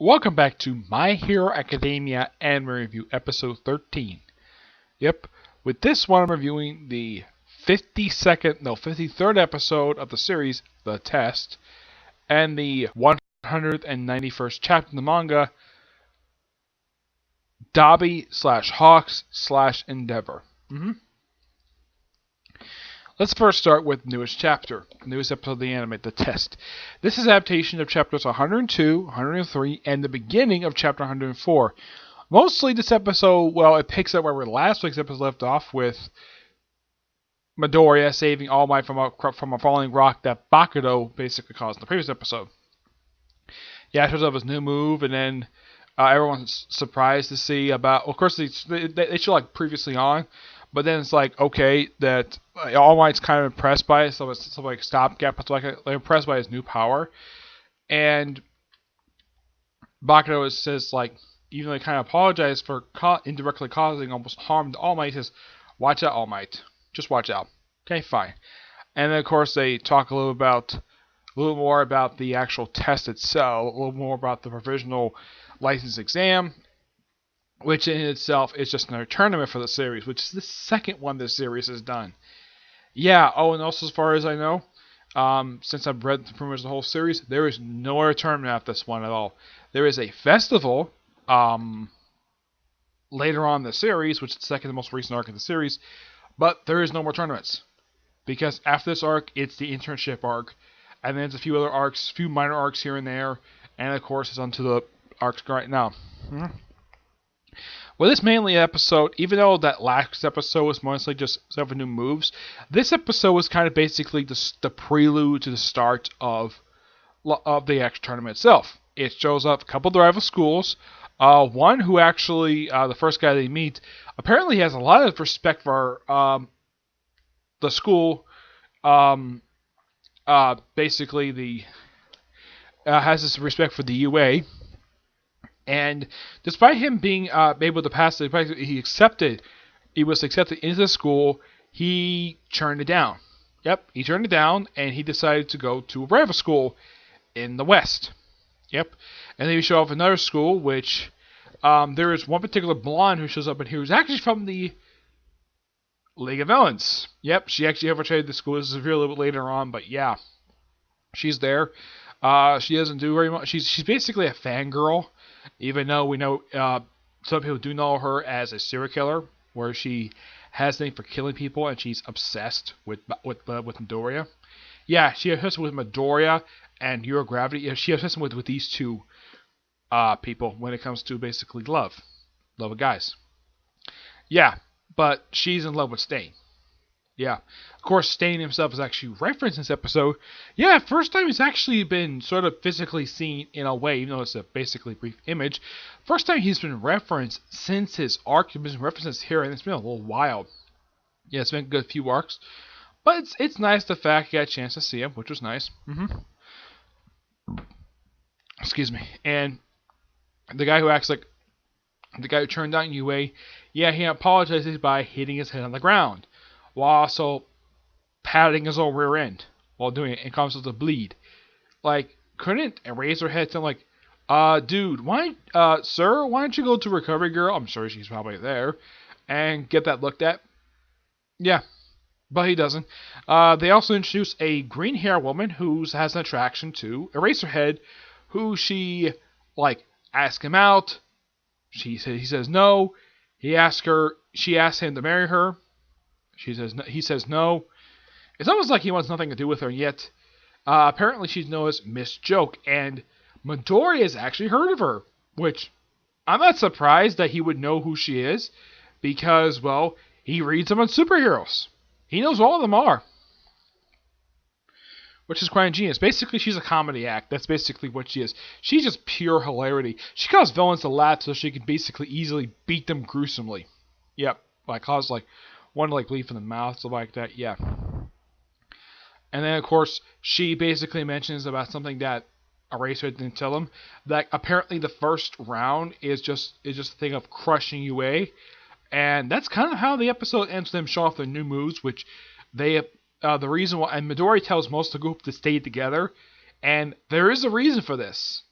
Welcome back to My Hero Academia Anime Review, Episode 13. Yep, with this one I'm reviewing the 53rd episode of the series, The Test, and the 191st chapter in the manga, Dabi / Hawks / Endeavor. Let's first start with the newest chapter, the newest episode of the anime, The Test. This is adaptation of chapters 102, 103, and the beginning of chapter 104. Mostly this episode, well, it picks up where last week's episode left off with Midoriya saving All Might from a falling rock that Bakudo basically caused in the previous episode. Yeah, it shows up his new move, and then everyone's surprised to see about. Of course, they show like previously on, but then it's like okay that All Might's kind of impressed by it, so it's like stopgap. It's like they're impressed by his new power, and Bakudo says like even though he kind of apologized for indirectly causing almost harm to All Might, he says, "Watch out, All Might. Just watch out." Okay, fine. And then of course they talk a little more about the actual test itself, a little more about the provisional license exam, which in itself is just another tournament for the series, which is the second one this series has done. Yeah, and also as far as I know, since I've read pretty much the whole series, there is no other tournament after this one at all. There is a festival later on in the series, which is the second most recent arc of the series, but there is no more tournaments. Because after this arc, it's the internship arc, and then there's a few other arcs, few minor arcs here and there, and of course it's onto the arcs right now. Well, this mainly episode, even though that last episode was mostly just several new moves, this episode was kind of basically the prelude to the start of the actual tournament itself. It shows up a couple of the rival schools. One who actually, the first guy they meet, apparently has a lot of respect for the school. Basically, has this respect for the UA. And despite him being able to pass it, he was accepted into the school, he turned it down. Yep, he turned it down, and he decided to go to a rival school in the West. Yep, and then we show off another school, which there is one particular blonde who shows up in here who's actually from the League of Villains. Yep, she actually infiltrated the school. This is a little bit later on, but yeah, she's there. She doesn't do very much. She's basically a fangirl. Even though we know some people do know her as a serial killer, where she has a thing for killing people and she's obsessed with Midoriya. Yeah, she obsessed with Midoriya and Eurogravity. Yeah, she obsessed with these two people when it comes to basically love of guys. Yeah, but she's in love with Stain. Yeah. Of course, Stain himself is actually referenced in this episode. Yeah, first time he's actually been sort of physically seen in a way, even though it's a basically brief image. First time he's been referenced since his arc. He's been referenced here, and it's been a little while. Yeah, it's been a good few arcs. But it's nice the fact he got a chance to see him, which was nice. Excuse me. And the guy who acts like the guy who turned down UA, yeah, he apologizes by hitting his head on the ground, while also patting his own rear end while doing it, and causes to bleed. Like, couldn't Eraserhead tell him, like, dude, sir, why don't you go to Recovery Girl? I'm sure she's probably there, and get that looked at. Yeah, but he doesn't. They also introduce a green hair woman who has an attraction to Eraserhead, who she, like, asks him out. He says no. She asks him to marry her. He says no. It's almost like he wants nothing to do with her, yet apparently she's known as Miss Joke, and Midoriya has actually heard of her, which I'm not surprised that he would know who she is, because, well, he reads them on superheroes. He knows all of them are, which is quite ingenious. Basically, she's a comedy act. That's basically what she is. She's just pure hilarity. She causes villains to laugh so she can basically easily beat them gruesomely. Yep, cause one to bleed from the mouth, stuff like that, yeah. And then, of course, she basically mentions about something that Eraser didn't tell him, that apparently the first round is just a thing of crushing UA, and that's kind of how the episode ends with them showing off their new moves, which the reason why, and Midori tells most of the group to stay together, and there is a reason for this.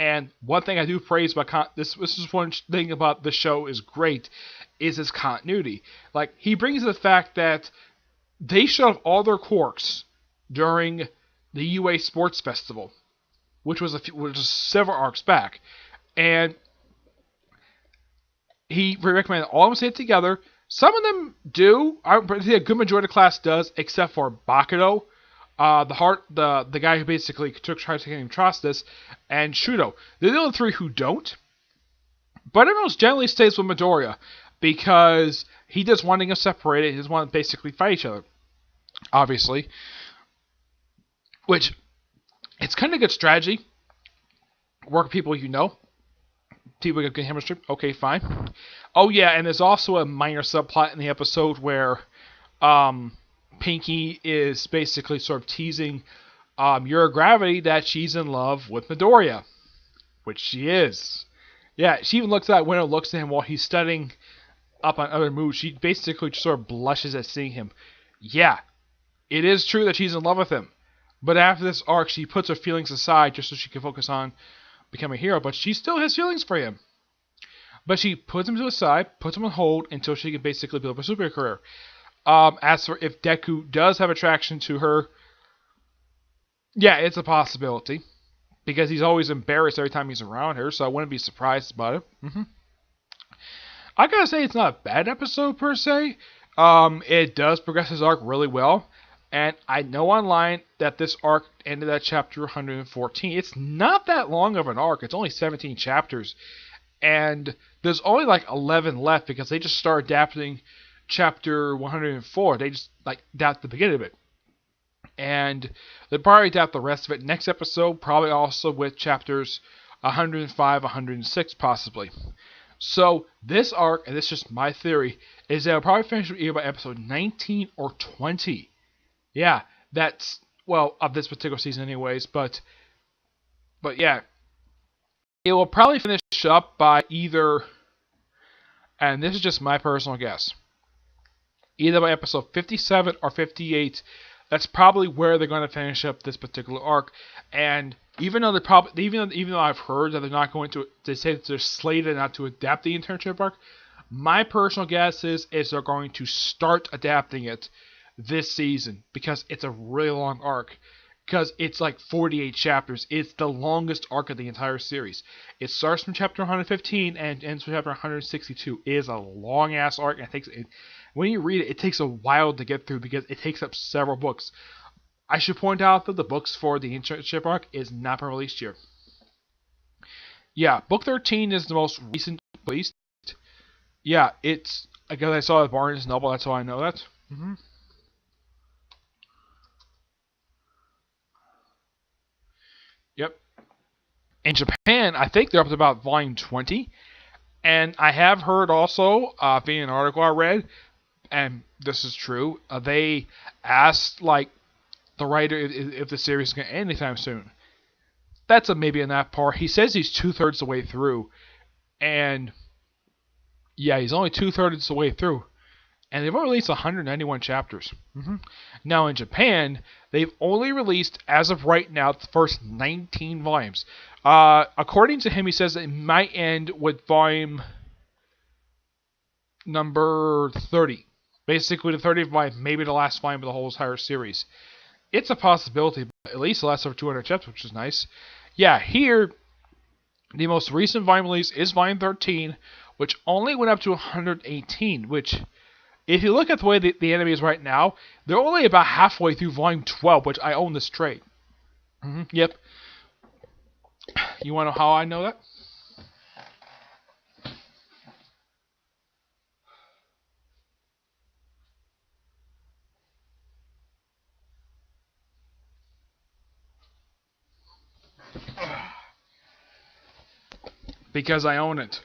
And one thing I do praise about this is one thing about the show is great, is its continuity. Like, he brings the fact that they showed all their quirks during the UA Sports Festival, which was several arcs back, and he recommended all of them stay together. Some of them do. I think a good majority of the class does, except for Bakudo, the guy who basically tried to get him trust this, and Shudo. They're the only three who don't. But everyone else generally stays with Midoriya because he does wanting to separate it. He doesn't want to basically fight each other, obviously. Which, it's kind of good strategy. Work with people you know. People get good chemistry. Okay, fine. Oh yeah, and there's also a minor subplot in the episode where Pinky is basically sort of teasing Eurogravity that she's in love with Midoriya, which she is. Yeah, she even looks out the window, looks at him while he's studying up on other moves. She basically just sort of blushes at seeing him. Yeah, it is true that she's in love with him. But after this arc, she puts her feelings aside just so she can focus on becoming a hero. But she still has feelings for him. But she puts him to the side, puts him on hold until she can basically build up a super career. As for if Deku does have attraction to her, yeah, it's a possibility. Because he's always embarrassed every time he's around her, so I wouldn't be surprised about it. I gotta say, it's not a bad episode per se. It does progress his arc really well. And I know online that this arc ended at chapter 114. It's not that long of an arc. It's only 17 chapters. And there's only like 11 left because they just started adapting chapter 104. They just adapt the beginning of it. And they'll probably adapt the rest of it next episode, probably also with chapters 105, 106 possibly. So this arc, and this is just my theory, is that it'll probably finish either by episode 19 or 20. Yeah, that's, well, of this particular season anyways, but yeah. It will probably finish up by either, and this is just my personal guess, either by episode 57 or 58. That's probably where they're going to finish up this particular arc. And even though even though I've heard that they're not going to, they say that they're slated not to adapt the internship arc, my personal guess is they're going to start adapting it this season because it's a really long arc. Because it's like 48 chapters. It's the longest arc of the entire series. It starts from chapter 115 and ends with chapter 162. It is a long ass arc, and when you read it, it takes a while to get through because it takes up several books. I should point out that the books for the internship arc is not been released yet. Yeah, book 13 is the most recent released. Yeah, it's, I guess I saw it at Barnes & Noble, that's how I know that. Yep. In Japan, I think they're up to about volume 20. And I have heard also, via an article I read, and this is true, they asked, the writer if the series is going to end anytime soon. That's maybe in that part. He says he's 2/3 the way through. And, yeah, he's only 2/3 the way through. And they've only released 191 chapters. Now in Japan, they've only released, as of right now, the first 19 volumes. According to him, he says it might end with volume number 30. Basically, the 30th volume, maybe the last volume of the whole entire series. It's a possibility, but at least the last over 200 chapters, which is nice. Yeah, here, the most recent volume release is volume 13, which only went up to 118, which, if you look at the way the anime is right now, they're only about halfway through volume 12, which I own this trade. Yep. You want to know how I know that? Because I own it.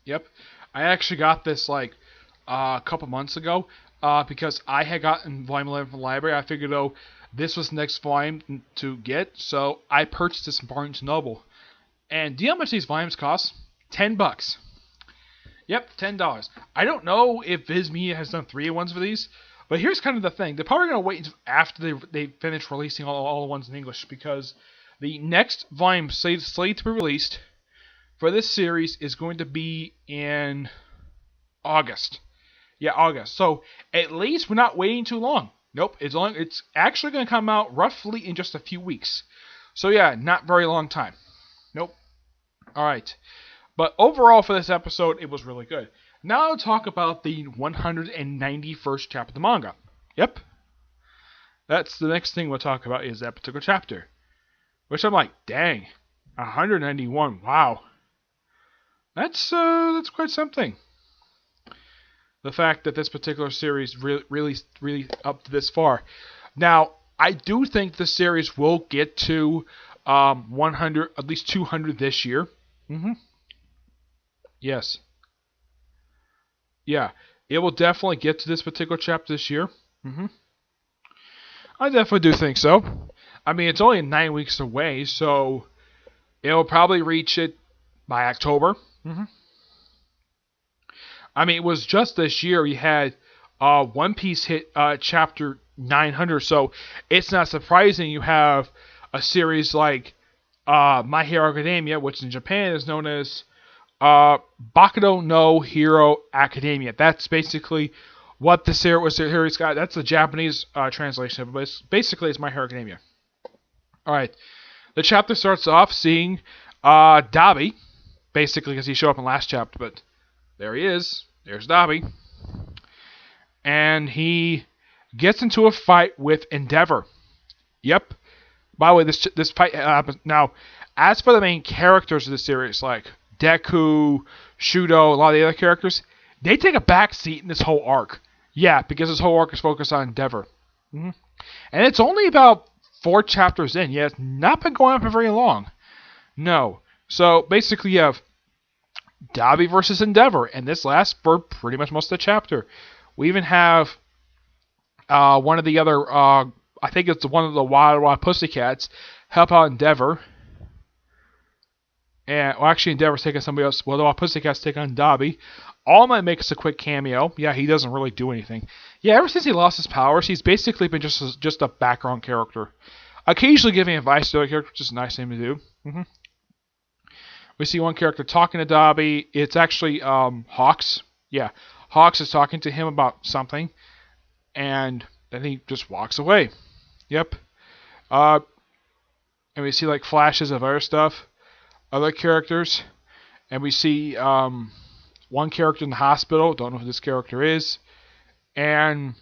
Yep. I actually got this a couple months ago because I had gotten volume 11 from the library. I figured, this was the next volume to get, so I purchased this in Barnes & Noble. And do you know how much these volumes cost? $10. Yep, $10. I don't know if Viz Media has done 3 ones for these, but here's kind of the thing. They're probably going to wait until after they finish releasing all the ones in English, because the next volume slated to be released for this series is going to be in August. Yeah, August. So at least we're not waiting too long. Nope, it's actually going to come out roughly in just a few weeks. So yeah, not very long time. Nope. All right. But overall for this episode, it was really good. Now I'll talk about the 191st chapter of the manga. Yep. That's the next thing we'll talk about is that particular chapter. Which I'm like, dang, 191, wow. That's quite something. The fact that this particular series really up to this far. Now, I do think the series will get to 100, at least 200 this year. Yes. Yeah, it will definitely get to this particular chapter this year. I definitely do think so. I mean, it's only 9 weeks away, so it'll probably reach it by October. I mean, it was just this year we had One Piece hit chapter 900, so it's not surprising you have a series like My Hero Academia, which in Japan is known as Bakudo no Hero Academia. That's basically what the series got. That's the Japanese translation, but basically it's My Hero Academia. Alright, the chapter starts off seeing Dabi, basically because he showed up in the last chapter, but there he is. There's Dabi. And he gets into a fight with Endeavor. Yep. By the way, this fight happens. Now, as for the main characters of the series, like Deku, Shudo, a lot of the other characters, they take a back seat in this whole arc. Yeah, because this whole arc is focused on Endeavor. And it's only about 4 chapters in. Yeah, it's not been going on for very long. No. So, basically you have Dabi versus Endeavor, and this lasts for pretty much most of the chapter. We even have one of the other, I think it's one of the Wild Pussycats, help out Endeavor. And, well, actually, Endeavor's taking somebody else. Well, the Wild Pussycats take on Dabi. All Might make us a quick cameo. Yeah, he doesn't really do anything. Yeah, ever since he lost his powers, he's basically been just a background character. Occasionally giving advice to other characters, just a nice thing to do. We see one character talking to Dabi. It's actually Hawks. Yeah, Hawks is talking to him about something, and then he just walks away. Yep. And we see like flashes of other stuff, other characters, and we see one character in the hospital. Don't know who this character is, and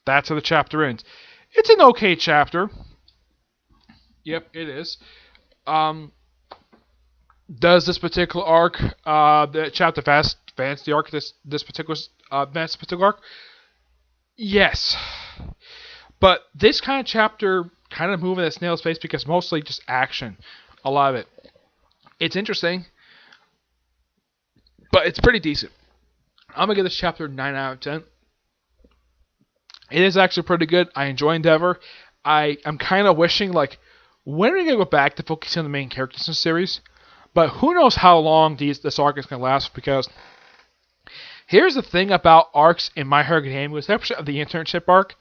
that's how the chapter ends. It's an okay chapter. Yep, it is. Does this particular arc, the chapter advance the arc, this particular arc? Yes. But this kind of chapter kind of moving at snail's pace because mostly just action. A lot of it. It's interesting, but it's pretty decent. I'm going to give this chapter 9 out of 10. It is actually pretty good. I enjoy Endeavor. I'm kind of wishing, like, when are we going to go back to focusing on the main characters in the series? But who knows how long this arc is going to last, because here's the thing about arcs in My Hero Academia, especially of the internship arc.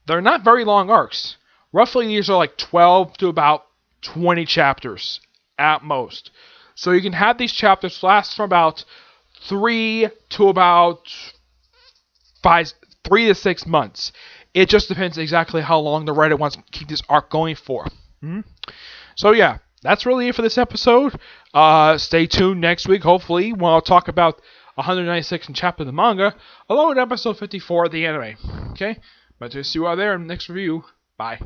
They're not very long arcs. Roughly these are like 12 to about 20 chapters at most. So you can have these chapters last from about 3 to 6 months. It just depends exactly how long the writer wants to keep this arc going for. So yeah, that's really it for this episode. Stay tuned next week, hopefully, when I'll talk about 196th chapter of the manga, along with episode 54 of the anime. Okay? But to see you out there in the next review. Bye.